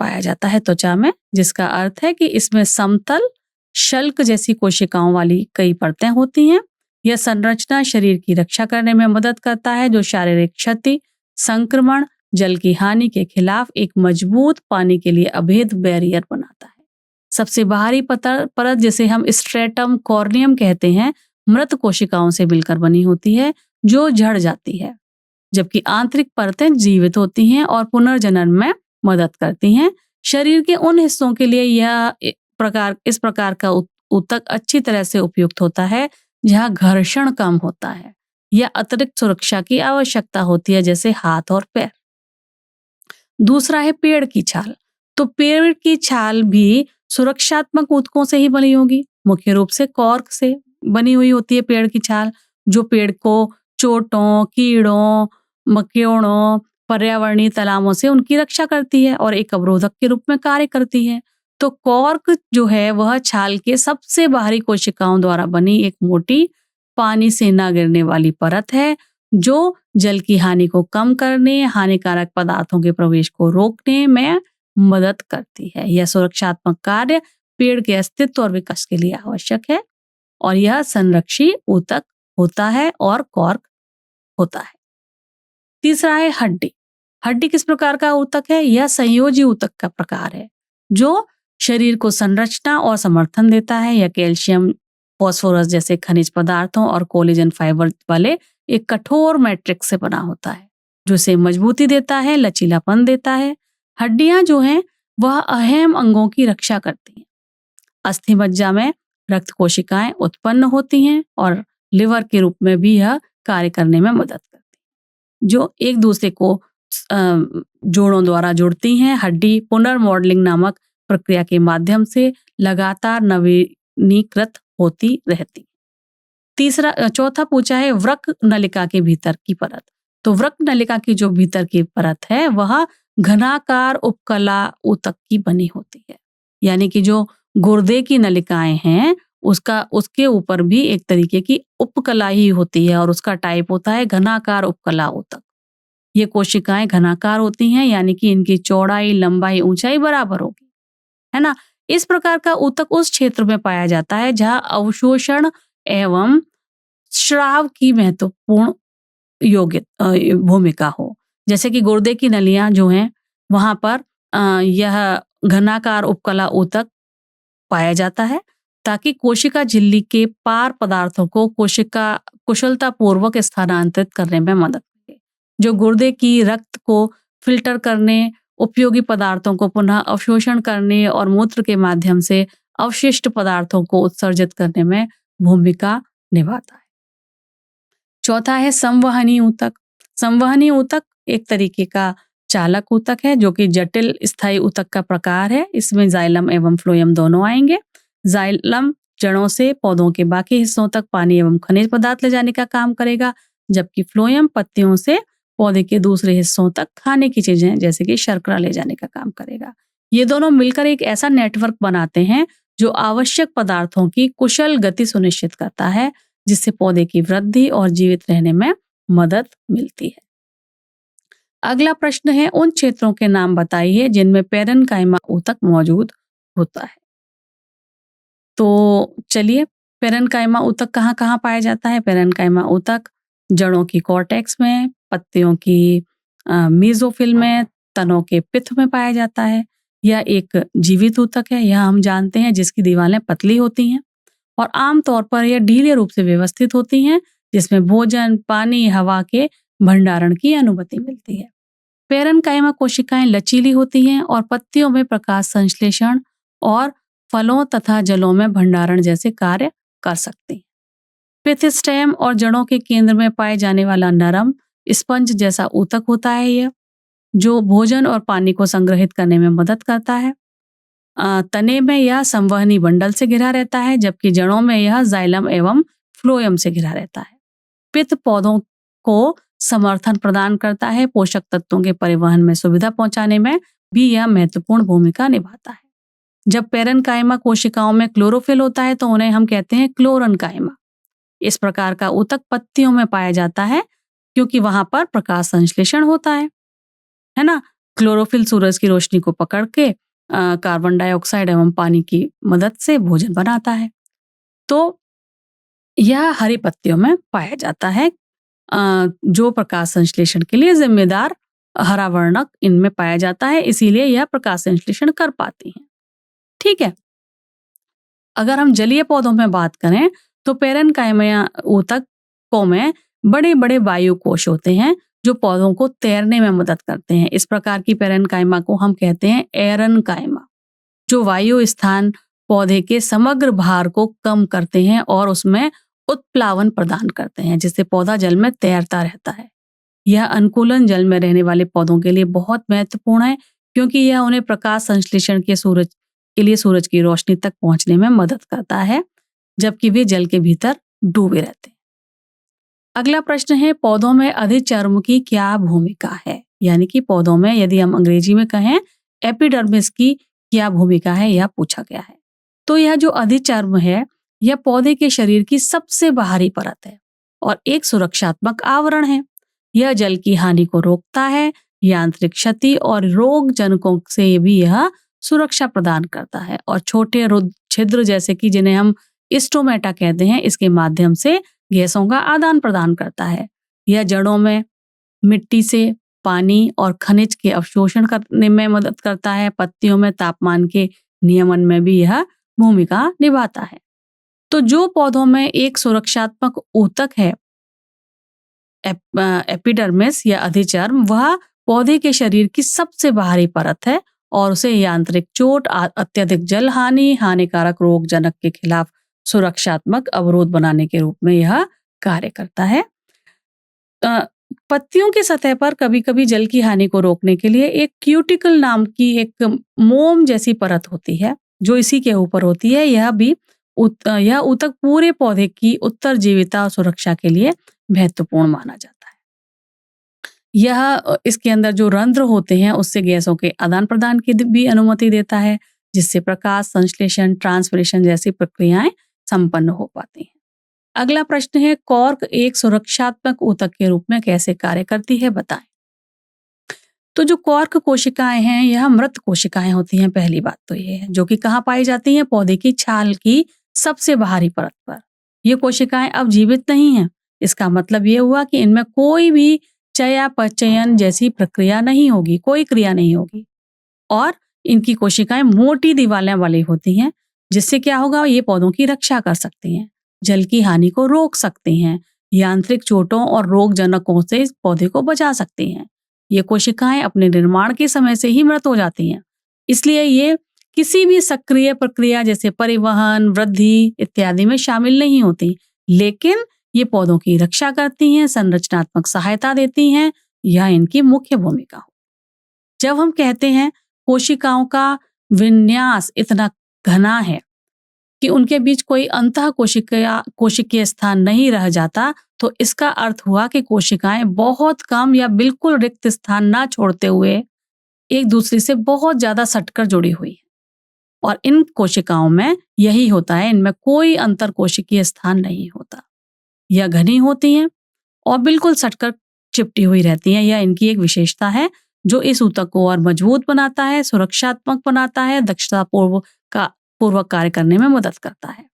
पाया जाता है त्वचा में, जिसका अर्थ है कि इसमें समतल शल्क जैसी कोशिकाओं वाली कई परतें होती हैं। यह संरचना शरीर की रक्षा करने में मदद करता है, जो शारीरिक क्षति, संक्रमण, जल की हानि के खिलाफ एक मजबूत पानी के लिए अभेद बैरियर बनाता है। सबसे बाहरी परत जिसे हम स्ट्रेटम कॉर्नियम कहते हैं, मृत कोशिकाओं से मिलकर बनी होती है जो झड़ जाती है, जबकि आंतरिक परतें जीवित होती हैं और पुनर्जनन में मदद करती हैं। शरीर के उन हिस्सों के लिए इस प्रकार का ऊतक अच्छी तरह से उपयुक्त होता है जहां घर्षण कम होता है या अतिरिक्त सुरक्षा की आवश्यकता होती है, जैसे हाथ और पैर। दूसरा है पेड़ की छाल। तो पेड़ की छाल भी सुरक्षात्मक ऊतकों से ही बनी होगी, मुख्य रूप से कॉर्क से बनी हुई होती है पेड़ की छाल, जो पेड़ को चोटों, कीड़ों, मकोड़ों, पर्यावरणीय तनावों से उनकी रक्षा करती है और एक अवरोधक के रूप में कार्य करती है। तो कॉर्क जो है वह छाल के सबसे बाहरी कोशिकाओं द्वारा बनी एक मोटी, पानी से ना गिरने वाली परत है, जो जल की हानि को कम करने, हानिकारक पदार्थों के प्रवेश को रोकने में मदद करती है। यह सुरक्षात्मक कार्य पेड़ के अस्तित्व और विकास के लिए आवश्यक है और यह संरक्षी ऊतक होता है और कॉर्क होता है। तीसरा है हड्डी। हड्डी किस प्रकार का ऊतक है? यह संयोजी ऊतक का प्रकार है, जो शरीर को संरचना और समर्थन देता है। यह कैल्शियम, फास्फोरस जैसे खनिज पदार्थों और कोलेजन फाइबर वाले एक कठोर मैट्रिक्स से बना होता है, जो इसे मजबूती देता है, लचीलापन देता है। हड्डियां जो हैं वह अहम अंगों की रक्षा करती हैं। अस्थि मज्जा में रक्त कोशिकाएं उत्पन्न होती हैं और लिवर के रूप में भी यह कार्य करने में मदद करती है, जो एक दूसरे को जोड़ों द्वारा जुड़ती हैं। हड्डी पुनर्मॉडलिंग नामक प्रक्रिया के माध्यम से लगातार नवीनीकृत होती रहती। चौथा पूछा है वृक्क नलिका के भीतर की परत। तो वृक्क नलिका की जो भीतर की परत है वह घनाकार उपकला ऊतक की बनी होती है, यानी कि जो गुर्दे की नलिकाएं हैं उसके ऊपर भी एक तरीके की उपकला ही होती है और उसका टाइप होता है घनाकार उपकला ऊतक। ये कोशिकाएं घनाकार होती हैं, यानी कि इनकी चौड़ाई, लंबाई, ऊंचाई बराबर होगी, है ना। इस प्रकार का ऊतक उस क्षेत्र में पाया जाता है जहां अवशोषण एवं स्राव की महत्वपूर्ण भूमिका हो। जैसे कि गुर्दे की नलियां जो हैं वहां पर यह घनाकार उपकला ऊतक पाया जाता है, ताकि कोशिका झिल्ली के पार पदार्थों को कोशिका कुशलतापूर्वक स्थानांतरित करने में मदद मिले, जो गुर्दे की रक्त को फिल्टर करने, उपयोगी पदार्थों को पुनः अवशोषण करने और मूत्र के माध्यम से अवशिष्ट पदार्थों को उत्सर्जित करने में भूमिका निभाता है। चौथा है संवहनी ऊतक। संवहनी ऊतक एक तरीके का चालक ऊतक है, जो कि जटिल स्थायी ऊतक का प्रकार है। इसमें जाइलम एवं फ्लोएम दोनों आएंगे। जाइलम जड़ों से पौधों के बाकी हिस्सों तक पानी एवं खनिज पदार्थ ले जाने का काम करेगा, जबकि फ्लोएम पत्तियों से पौधे के दूसरे हिस्सों तक खाने की चीजें जैसे कि शर्करा ले जाने का काम करेगा। ये दोनों मिलकर एक ऐसा नेटवर्क बनाते हैं जो आवश्यक पदार्थों की कुशल गति सुनिश्चित करता है, जिससे पौधे की वृद्धि और जीवित रहने में मदद मिलती है। अगला प्रश्न है, उन क्षेत्रों के नाम बताइए जिनमें पेरेन्काइमा ऊतक मौजूद होता है। तो चलिए, पेरेन्काइमा ऊतक कहाँ कहाँ पाया जाता है? पेरेन्काइमा ऊतक जड़ों की कॉर्टेक्स में, पत्तियों की मीजोफिल में, तनों के पिथ में पाया जाता है। यह एक जीवित ऊतक है, यह हम जानते हैं, जिसकी दीवारें पतली होती हैं और आमतौर पर यह ढीले रूप से व्यवस्थित होती हैं, जिसमें भोजन, पानी, हवा के भंडारण की अनुमति मिलती है। पेरेन्काइमा कोशिकाएं लचीली होती हैं और पत्तियों में प्रकाश संश्लेषण और फलों तथा जलों में भंडारण जैसे कार्य कर सकती हैं। पिथ स्टेम और जड़ों के केंद्र में पाए जाने वाला नरम स्पंज जैसा ऊतक होता है यह, जो भोजन और पानी को संग्रहित करने में मदद करता है। तने में यह संवहनी बंडल से घिरा रहता है, जबकि जड़ों में यह जाइलम एवं फ्लोएम से घिरा रहता है। पित्त पौधों को समर्थन प्रदान करता है, पोषक तत्वों के परिवहन में सुविधा पहुंचाने में भी यह महत्वपूर्ण भूमिका निभाता है। जब पेरेन्काइमा कोशिकाओं में क्लोरोफिल होता है तो उन्हें हम कहते हैं क्लोरेन्काइमा। इस प्रकार का ऊतक पत्तियों में पाया जाता है क्योंकि वहां पर प्रकाश संश्लेषण होता है ना। क्लोरोफिल सूरज की रोशनी को पकड़ के कार्बन डाइऑक्साइड एवं पानी की मदद से भोजन बनाता है। तो यह हरी पत्तियों में पाया जाता है, जो प्रकाश संश्लेषण के लिए जिम्मेदार हरा वर्णक इनमें पाया जाता है, इसीलिए यह प्रकाश संश्लेषण कर पाती हैं। ठीक है। अगर हम जलीय पौधों में बात करें तो पेरेन्काइमा ऊतकों में बड़े बड़े वायु कोश होते हैं जो पौधों को तैरने में मदद करते हैं। इस प्रकार की पेरेन्काइमा को हम कहते हैं एरनकाइमा, जो वायु स्थान पौधे के समग्र भार को कम करते हैं और उसमें उत्प्लावन प्रदान करते हैं, जिससे पौधा जल में तैरता रहता है। यह अनुकूलन जल में रहने वाले पौधों के लिए बहुत महत्वपूर्ण है क्योंकि यह उन्हें प्रकाश संश्लेषण के लिए सूरज की रोशनी तक पहुंचने में मदद करता है, जबकि वे जल के भीतर डूबे रहते हैं। अगला प्रश्न है, पौधों में अधिचर्म की क्या भूमिका है? यानी कि पौधों में, यदि हम अंग्रेजी में कहें, एपिडर्मिस की क्या भूमिका है, यह पूछा गया है। तो यह जो अधिचर्म है, यह पौधे के शरीर की सबसे बाहरी परत है और एक सुरक्षात्मक आवरण है। यह जल की हानि को रोकता है, यांत्रिक क्षति और रोग जनकों से भी यह सुरक्षा प्रदान करता है और छोटे छिद्र जैसे कि जिन्हें हम स्टोमेटा कहते हैं, इसके माध्यम से गैसों का आदान प्रदान करता है। यह जड़ों में मिट्टी से पानी और खनिज के अवशोषण करने में मदद करता है। पत्तियों में तापमान के नियमन में भी यह भूमिका निभाता है। तो जो पौधों में एक सुरक्षात्मक ऊतक है, एपिडर्मिस या अधिचर्म, वह पौधे के शरीर की सबसे बाहरी परत है और उसे यांत्रिक चोट, अत्यधिक जल हानि, हानिकारक रोग जनक के खिलाफ सुरक्षात्मक अवरोध बनाने के रूप में यह कार्य करता है। पत्तियों की सतह पर कभी कभी जल की हानि को रोकने के लिए एक क्यूटिकल नाम की एक मोम जैसी परत होती है जो इसी के ऊपर होती है। यह ऊतक पूरे पौधे की उत्तरजीविता और सुरक्षा के लिए महत्वपूर्ण माना जाता है। यह इसके अंदर जो रंध्र होते हैं उससे गैसों के आदान प्रदान की भी अनुमति देता है, जिससे प्रकाश संश्लेषण, ट्रांसपिरेशन जैसी प्रक्रियाएं संपन्न हो पाती हैं। अगला प्रश्न है, कॉर्क एक सुरक्षात्मक ऊतक के रूप में कैसे कार्य करती है, बताएं। तो जो कॉर्क कोशिकाएं हैं, यह मृत कोशिकाएं होती हैं। पहली बात तो ये है, जो कि कहाँ पाई जाती हैं? पौधे की छाल की सबसे बाहरी परत पर। ये कोशिकाएं अब जीवित नहीं हैं। इसका मतलब ये हुआ कि इनमें कोई भी चयापचयन जैसी प्रक्रिया नहीं होगी, कोई क्रिया नहीं होगी और इनकी कोशिकाएं मोटी दीवारें वाली होती हैं, जिससे क्या होगा? ये पौधों की रक्षा कर सकती हैं, जल की हानि को रोक सकती हैं, यांत्रिक चोटों और रोग जनकों से इस पौधे को बचा सकती हैं। ये कोशिकाएं अपने निर्माण के समय से ही मृत हो जाती हैं, इसलिए ये किसी भी सक्रिय प्रक्रिया जैसे परिवहन, वृद्धि इत्यादि में शामिल नहीं होती, लेकिन ये पौधों की रक्षा करती हैं, संरचनात्मक सहायता देती हैं। यह इनकी मुख्य भूमिका हो। जब हम कहते हैं कोशिकाओं का विन्यास इतना घना है कि उनके बीच कोई अंतः कोशिकीय स्थान नहीं रह जाता, तो इसका अर्थ हुआ कि कोशिकाएं बहुत कम या बिल्कुल रिक्त स्थान ना छोड़ते हुए एक दूसरे से बहुत ज्यादा सटकर जुड़ी हुई है। और इन कोशिकाओं में यही होता है, इनमें कोई अंतर कोशिकीय स्थान नहीं होता। यह घनी होती हैं और बिल्कुल सटकर चिपटी हुई रहती हैं। यह इनकी एक विशेषता है जो इस ऊतक को और मजबूत बनाता है, सुरक्षात्मक बनाता है, दक्षतापूर्वक कार्य करने में मदद करता है।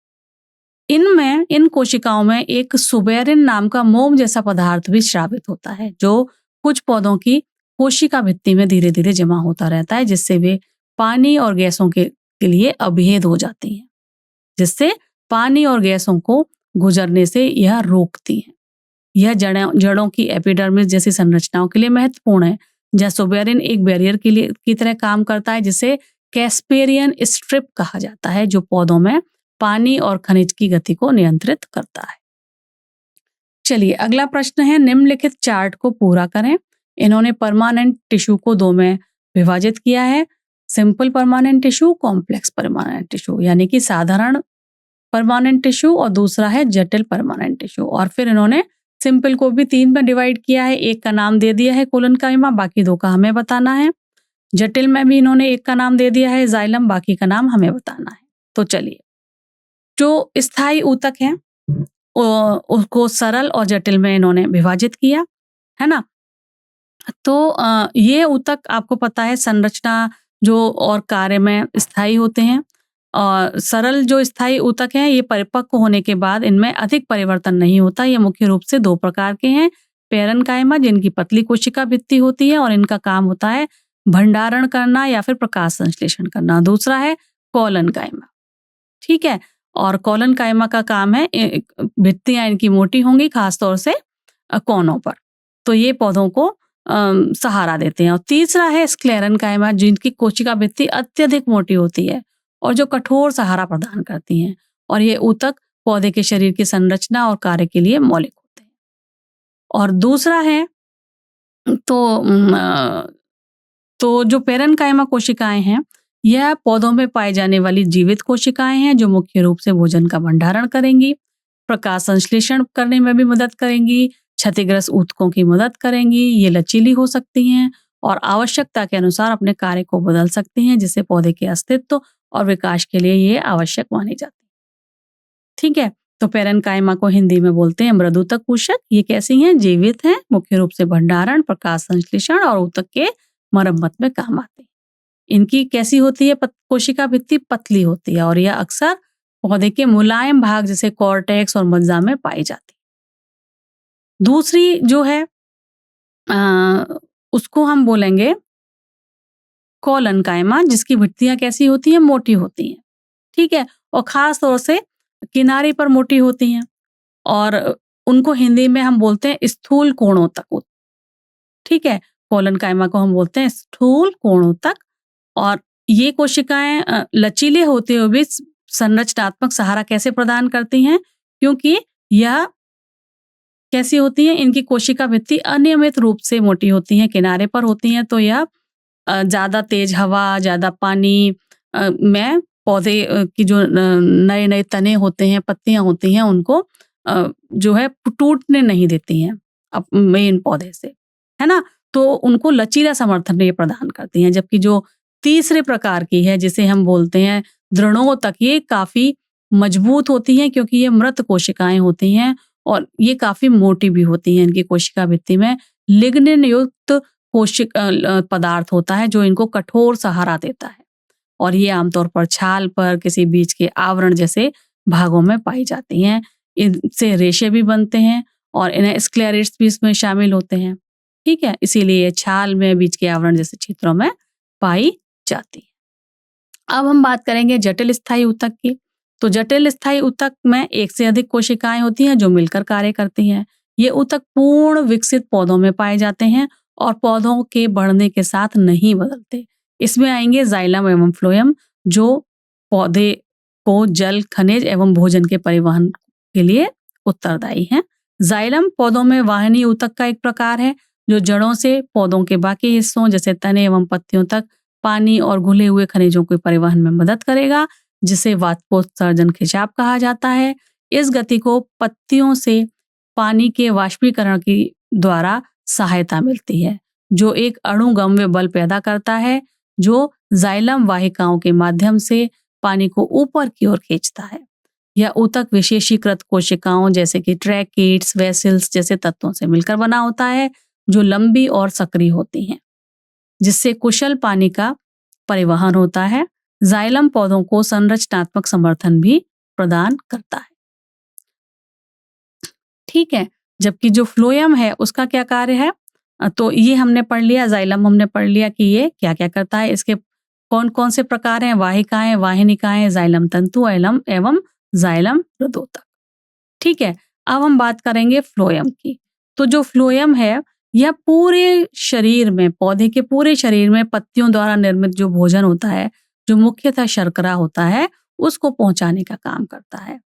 इन कोशिकाओं में एक सुबेरिन नाम का मोम जैसा पदार्थ भी स्रावित होता है, जो कुछ पौधों की कोशिका भित्ति में धीरे धीरे जमा होता रहता है, जिससे वे पानी और गैसों के लिए अभेद हो जाती हैं, जिससे पानी और गैसों को गुजरने से यह रोकती हैं। यह जड़ों की एपिडर्मिस जैसी संरचनाओं के लिए महत्वपूर्ण है, जहाँ सुबेरिन एक बैरियर की तरह काम करता है, जिसे कैस्पेरियन स्ट्रिप कहा जाता है, जो पौधों में पानी और खनिज की गति को नियंत्रित करता है। चलिए अगला प्रश्न है, निम्नलिखित चार्ट को पूरा करें। इन्होंने परमानेंट टिश्यू को दो में विभाजित किया है, simple permanent tissue, complex permanent tissue, यानी कि साधारण परमानेंट टिश्यू और दूसरा है जटिल परमानेंट टिश्यू। और फिर इन्होंने सिंपल को भी 3 में डिवाइड किया है, एक का नाम दे दिया है कोलेनकाइमा, बाकी 2 का हमें बताना है। जटिल में भी इन्होंने एक का नाम दे दिया है जाइलम, बाकी का नाम हमें बताना है। तो चलिए, जो स्थायी ऊतक है उसको सरल और जटिल में इन्होंने विभाजित किया है ना। तो ये ऊतक आपको पता है संरचना जो और कार्य में स्थायी होते हैं, और सरल जो स्थायी ऊतक हैं ये परिपक्व होने के बाद इनमें अधिक परिवर्तन नहीं होता। ये मुख्य रूप से 2 प्रकार के हैं, पेरेन्काइमा जिनकी पतली कोशिका भित्ति होती है और इनका काम होता है भंडारण करना या फिर प्रकाश संश्लेषण करना। दूसरा है कोलेनकाइमा, ठीक है, और कोलेनकाइमा का काम है भित्तियां इनकी मोटी होंगी, खासतौर से कोनों पर, तो ये पौधों को सहारा देते हैं। और तीसरा है स्क्लेरेनकाइमा, जिनकी कोशिका भित्ति अत्यधिक मोटी होती है और जो कठोर सहारा प्रदान करती हैं, और ये ऊतक पौधे के शरीर की संरचना और कार्य के लिए मौलिक होते हैं। और दूसरा है तो जो पेरेन्काइमा कोशिकाएं हैं, यह पौधों में पाई जाने वाली जीवित कोशिकाएं हैं जो मुख्य रूप से भोजन का भंडारण करेंगी, प्रकाश संश्लेषण करने में भी मदद करेंगी, क्षतिग्रस्त ऊतकों की मदद करेंगी। ये लचीली हो सकती हैं और आवश्यकता के अनुसार अपने कार्य को बदल सकती हैं, जिससे पौधे के अस्तित्व और विकास के लिए ये आवश्यक मानी जाती है। ठीक है, तो पेरेन्काइमा को हिंदी में बोलते हैं मृदुतक ऊतक। ये कैसी हैं? जीवित हैं, मुख्य रूप से भंडारण, प्रकाश संश्लेषण और ऊतक के मरम्मत में काम आते हैं। इनकी कैसी होती है? कोशिका भित्ति पतली होती है और यह अक्सर पौधे के मुलायम भाग जैसे कॉर्टेक्स और मज्जा में पाई जाती है। दूसरी जो है उसको हम बोलेंगे कोलेनकाइमा, जिसकी भित्तियां कैसी होती हैं? मोटी होती हैं, ठीक है, और खास तौर से किनारे पर मोटी होती हैं, और उनको हिंदी में हम बोलते हैं स्थूल कोणोतक, ठीक है। कोलेनकाइमा को हम बोलते हैं स्थूल कोणोतक, और ये कोशिकाएं लचीले होते हुए भी संरचनात्मक सहारा कैसे प्रदान करती हैं? क्योंकि यह कैसी होती हैं? इनकी कोशिका भित्ति अनियमित रूप से मोटी होती हैं, किनारे पर होती हैं, तो यह ज्यादा तेज हवा, ज्यादा पानी में पौधे की जो नए नए तने होते हैं, पत्तियां होती हैं, उनको जो है टूटने नहीं देती हैं अब मेन पौधे से, है ना। तो उनको लचीला समर्थन ये प्रदान करती हैं। जबकि जो तीसरे प्रकार की है, जिसे हम बोलते हैं दृढ़ोतक, ये काफी मजबूत होती हैं क्योंकि ये मृत कोशिकाएं होती हैं और ये काफी मोटी भी होती हैं। इनकी कोशिका भित्ति में लिग्निन युक्त कोशिक पदार्थ होता है जो इनको कठोर सहारा देता है, और ये आमतौर पर छाल पर, किसी बीज के आवरण जैसे भागों में पाई जाती हैं। इनसे रेशे भी बनते हैं और इन्हें स्क्लेरेट्स भी इसमें शामिल होते हैं, ठीक है, इसीलिए ये छाल में, बीज के आवरण जैसे क्षेत्रों में पाई जाती है। अब हम बात करेंगे जटिल स्थायी ऊतक की। तो जटिल स्थायी ऊतक में एक से अधिक कोशिकाएं होती हैं जो मिलकर कार्य करती हैं। ये ऊतक पूर्ण विकसित पौधों में पाए जाते हैं और पौधों के बढ़ने के साथ नहीं बदलते। इसमें आएंगे जाइलम एवं फ्लोएम, जो पौधे को जल, खनिज एवं भोजन के परिवहन के लिए उत्तरदायी हैं। जाइलम पौधों में वाहिनी ऊतक का एक प्रकार है जो जड़ों से पौधों के बाकी हिस्सों जैसे तने एवं पत्तियों तक पानी और घुले हुए खनिजों के परिवहन में मदद करेगा, जिसे वाष्पोत्सर्जन खिंचाव कहा जाता है। इस गति को पत्तियों से पानी के वाष्पीकरण की द्वारा सहायता मिलती है, जो एक अणुगम्य बल पैदा करता है जो जाइलम वाहिकाओं के माध्यम से पानी को ऊपर की ओर खींचता है। यह ऊतक विशेषीकृत कोशिकाओं जैसे कि ट्रैकिड्स, वेसिल्स जैसे तत्वों से मिलकर बना होता है जो लंबी और सक्रिय होती हैं, जिससे कुशल पानी का परिवहन होता है। जाइलम पौधों को संरचनात्मक समर्थन भी प्रदान करता है, ठीक है। जबकि जो फ्लोएम है उसका क्या कार्य है? तो ये हमने पढ़ लिया, जाइलम हमने पढ़ लिया कि ये क्या क्या करता है। इसके कौन कौन से प्रकार हैं? वाहिकाएं, वाहिनिकाएं, जाइलम तंतु एवं जाइलम हृदोतक। ठीक है, अब हम बात करेंगे फ्लोएम की। तो जो फ्लोएम है, यह पूरे शरीर में, पौधे के पूरे शरीर में पत्तियों द्वारा निर्मित जो भोजन होता है, जो मुख्यतः शर्करा होता है, उसको पहुंचाने का काम करता है।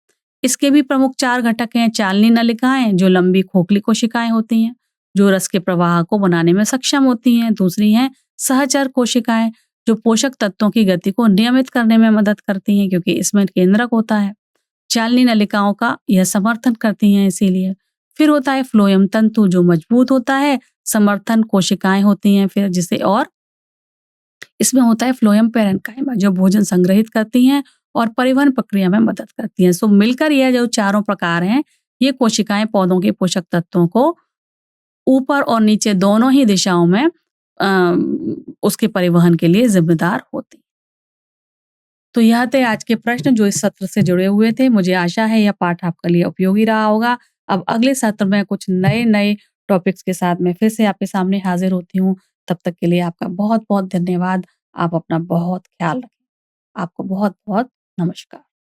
इसके भी प्रमुख 4 घटक हैं। चालनी नलिकाएं, जो लंबी खोखली कोशिकाएं होती हैं, जो रस के प्रवाह को बनाने में सक्षम होती हैं। दूसरी हैं सहचर कोशिकाएं, जो पोषक तत्वों की गति को नियमित करने में मदद करती हैं, क्योंकि इसमें केंद्रक होता है। चालनी नलिकाओं का यह समर्थन करती हैं इसीलिए। फिर होता है फ्लोएम तंतु, जो मजबूत होता है, समर्थन कोशिकाएं होती हैं फिर जिसे, और इसमें होता है फ्लोएम पैरेन्काइमा, जो भोजन संग्रहित करती हैं और परिवहन प्रक्रिया में मदद करती हैं। सो मिलकर यह जो चारों प्रकार हैं, ये कोशिकाएं पौधों के पोषक तत्वों को ऊपर और नीचे दोनों ही दिशाओं में उसके परिवहन के लिए जिम्मेदार होती। तो यह थे आज के प्रश्न जो इस सत्र से जुड़े हुए थे। मुझे आशा है यह पाठ आपके लिए उपयोगी रहा होगा। अब अगले सत्र में कुछ नए टॉपिक्स के साथ मैं फिर से आपके सामने हाजिर होती हूँ। तब तक के लिए आपका बहुत बहुत धन्यवाद। आप अपना बहुत ख्याल रखें। आपको बहुत बहुत नमस्कार।